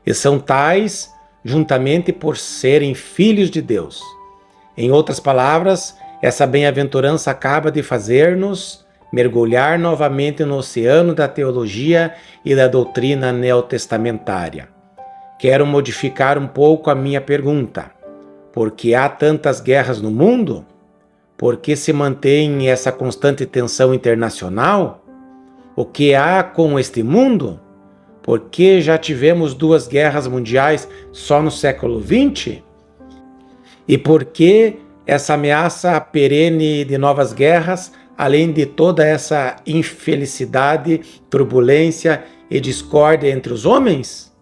E são tais juntamente por serem filhos de Deus. Em outras palavras, essa bem-aventurança acaba de fazer-nos mergulhar novamente no oceano da teologia e da doutrina neotestamentária. Quero modificar um pouco a minha pergunta. Por que há tantas guerras no mundo? Por que se mantém essa constante tensão internacional? O que há com este mundo? Por que já tivemos 2 guerras mundiais só no século XX? E por que essa ameaça perene de novas guerras, além de toda essa infelicidade, turbulência e discórdia entre os homens?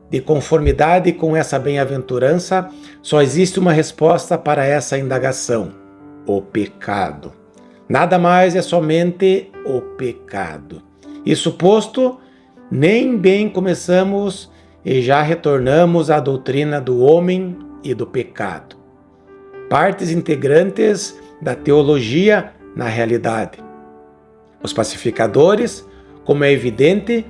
De conformidade com essa bem-aventurança, só existe uma resposta para essa indagação: o pecado. Nada mais é somente o pecado. Isso posto, nem bem começamos e já retornamos à doutrina do homem e do pecado. Partes integrantes da teologia na realidade. Os pacificadores, como é evidente,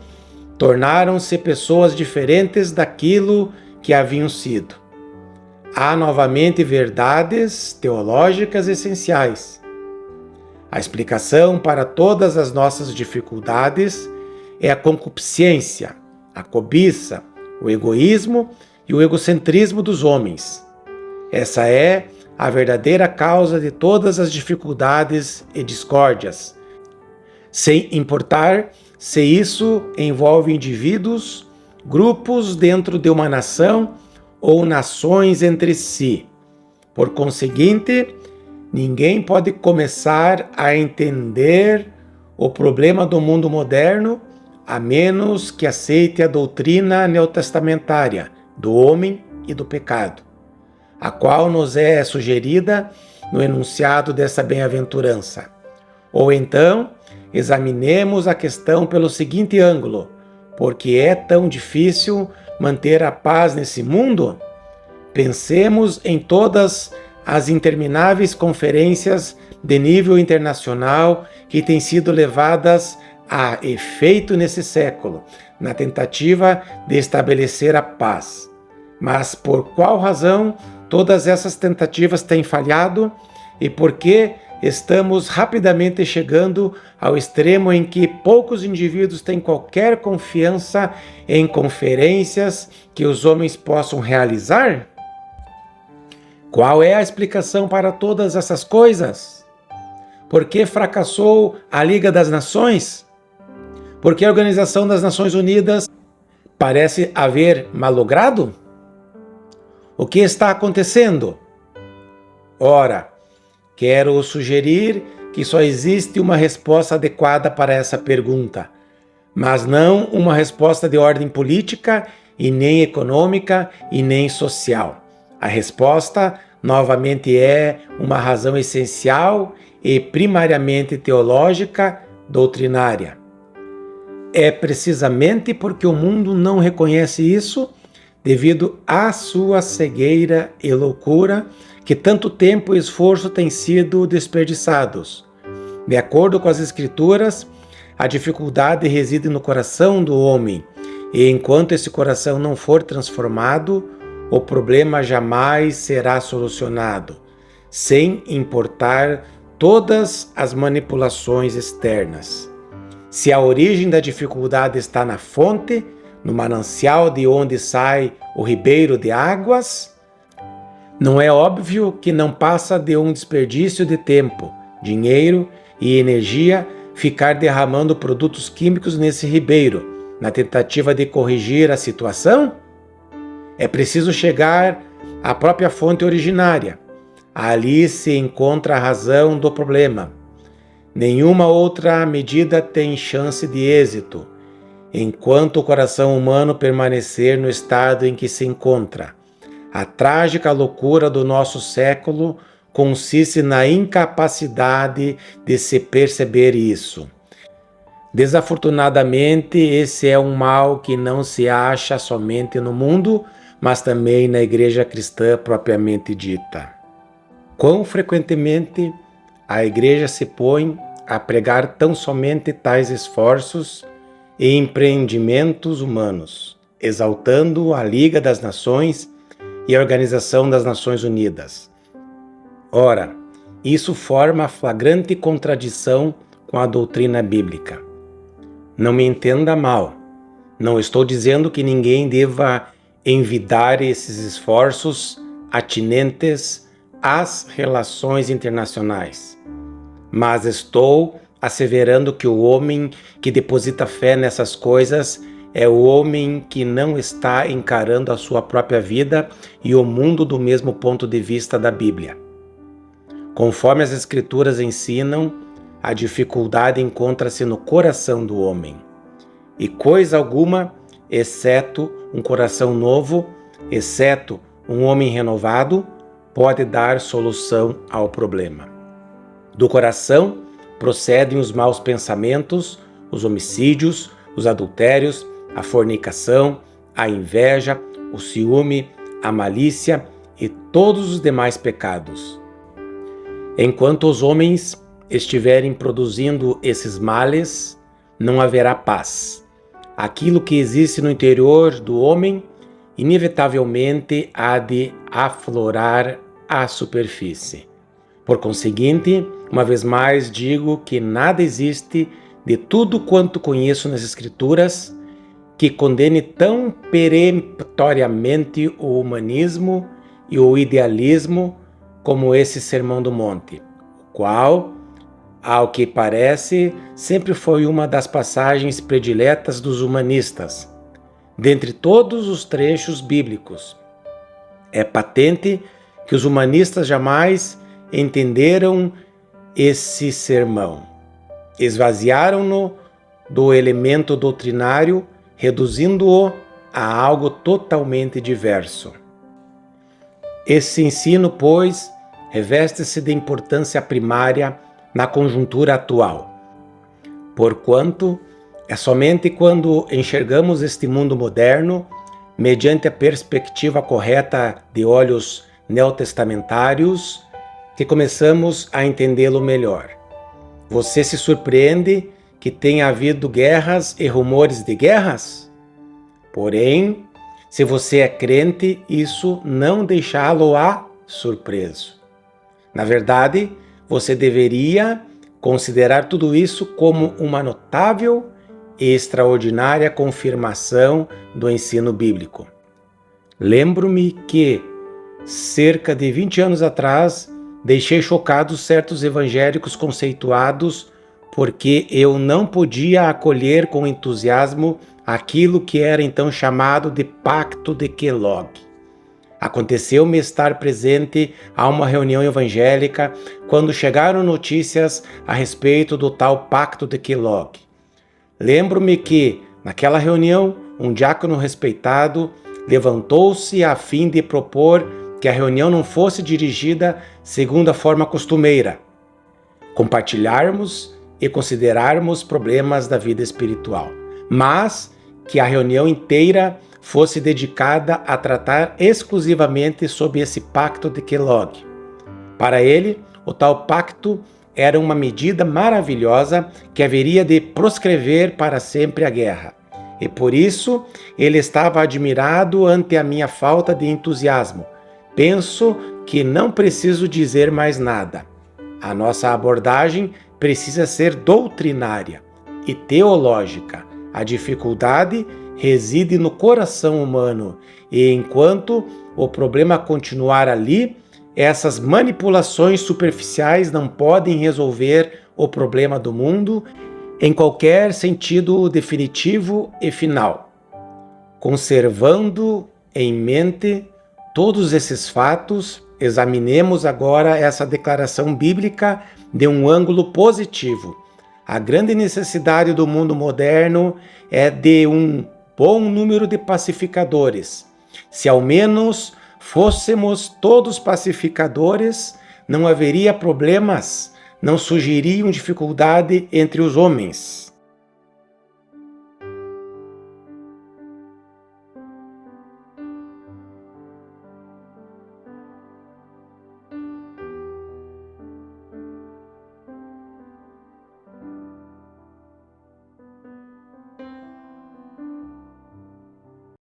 tornaram-se pessoas diferentes daquilo que haviam sido. Há novamente verdades teológicas essenciais. A explicação para todas as nossas dificuldades é a concupiscência, a cobiça, o egoísmo e o egocentrismo dos homens. Essa é a verdadeira causa de todas as dificuldades e discórdias, sem importar se isso envolve indivíduos, grupos dentro de uma nação ou nações entre si. Por conseguinte, ninguém pode começar a entender o problema do mundo moderno a menos que aceite a doutrina neotestamentária do homem e do pecado, a qual nos é sugerida no enunciado dessa bem-aventurança. Ou então, examinemos a questão pelo seguinte ângulo: por que é tão difícil manter a paz nesse mundo? Pensemos em todas as intermináveis conferências de nível internacional que têm sido levadas a efeito nesse século, na tentativa de estabelecer a paz. Mas por qual razão todas essas tentativas têm falhado e por que estamos rapidamente chegando ao extremo em que poucos indivíduos têm qualquer confiança em conferências que os homens possam realizar? Qual é a explicação para todas essas coisas? Por que fracassou a Liga das Nações? Por que a Organização das Nações Unidas parece haver malogrado? O que está acontecendo? Ora, quero sugerir que só existe uma resposta adequada para essa pergunta, mas não uma resposta de ordem política e nem econômica e nem social. A resposta, novamente, é uma razão essencial e primariamente teológica, doutrinária. É precisamente porque o mundo não reconhece isso, devido à sua cegueira e loucura, que tanto tempo e esforço têm sido desperdiçados. De acordo com as Escrituras, a dificuldade reside no coração do homem, e enquanto esse coração não for transformado, o problema jamais será solucionado, sem importar todas as manipulações externas. Se a origem da dificuldade está na fonte, no manancial de onde sai o ribeiro de águas, não é óbvio que não passa de um desperdício de tempo, dinheiro e energia ficar derramando produtos químicos nesse ribeiro, na tentativa de corrigir a situação? É preciso chegar à própria fonte originária. Ali se encontra a razão do problema. Nenhuma outra medida tem chance de êxito, enquanto o coração humano permanecer no estado em que se encontra. A trágica loucura do nosso século consiste na incapacidade de se perceber isso. Desafortunadamente, esse é um mal que não se acha somente no mundo, mas também na igreja cristã propriamente dita. Quão frequentemente a igreja se põe a pregar tão somente tais esforços e empreendimentos humanos, exaltando a Liga das Nações e a Organização das Nações Unidas. Ora, isso forma flagrante contradição com a doutrina bíblica. Não me entenda mal, não estou dizendo que ninguém deva envidar esses esforços atinentes às relações internacionais, mas estou asseverando que o homem que deposita fé nessas coisas é o homem que não está encarando a sua própria vida e o mundo do mesmo ponto de vista da Bíblia. Conforme as Escrituras ensinam, a dificuldade encontra-se no coração do homem. E coisa alguma, exceto um coração novo, exceto um homem renovado, pode dar solução ao problema. Do coração procedem os maus pensamentos, os homicídios, os adultérios, a fornicação, a inveja, o ciúme, a malícia e todos os demais pecados. Enquanto os homens estiverem produzindo esses males, não haverá paz. Aquilo que existe no interior do homem, inevitavelmente há de aflorar à superfície. Por conseguinte, uma vez mais digo que nada existe de tudo quanto conheço nas Escrituras que condene tão peremptoriamente o humanismo e o idealismo como esse Sermão do Monte, o qual, ao que parece, sempre foi uma das passagens prediletas dos humanistas, dentre todos os trechos bíblicos. É patente que os humanistas jamais entenderam esse sermão. Esvaziaram-no do elemento doutrinário, reduzindo-o a algo totalmente diverso. Esse ensino, pois, reveste-se de importância primária na conjuntura atual, porquanto é somente quando enxergamos este mundo moderno, mediante a perspectiva correta de olhos neotestamentários, que começamos a entendê-lo melhor. Você se surpreende que tenha havido guerras e rumores de guerras? Porém, se você é crente, isso não deixá-lo-á surpreso. Na verdade, você deveria considerar tudo isso como uma notável e extraordinária confirmação do ensino bíblico. Lembro-me que, cerca de 20 anos atrás, deixei chocados certos evangélicos conceituados porque eu não podia acolher com entusiasmo aquilo que era então chamado de Pacto de Kellogg. Aconteceu-me estar presente a uma reunião evangélica quando chegaram notícias a respeito do tal Pacto de Kellogg. Lembro-me que, naquela reunião, um diácono respeitado levantou-se a fim de propor que a reunião não fosse dirigida segundo a forma costumeira, compartilharmos e considerarmos problemas da vida espiritual, mas que a reunião inteira fosse dedicada a tratar exclusivamente sobre esse Pacto de Kellogg. Para ele, o tal pacto era uma medida maravilhosa que haveria de proscrever para sempre a guerra. E por isso ele estava admirado ante a minha falta de entusiasmo. Penso que não preciso dizer mais nada. A nossa abordagem precisa ser doutrinária e teológica. A dificuldade reside no coração humano e enquanto o problema continuar ali, essas manipulações superficiais não podem resolver o problema do mundo em qualquer sentido definitivo e final. Conservando em mente todos esses fatos, examinemos agora essa declaração bíblica de um ângulo positivo. A grande necessidade do mundo moderno é de um bom número de pacificadores. Se ao menos fôssemos todos pacificadores, não haveria problemas, não surgiriam dificuldade entre os homens.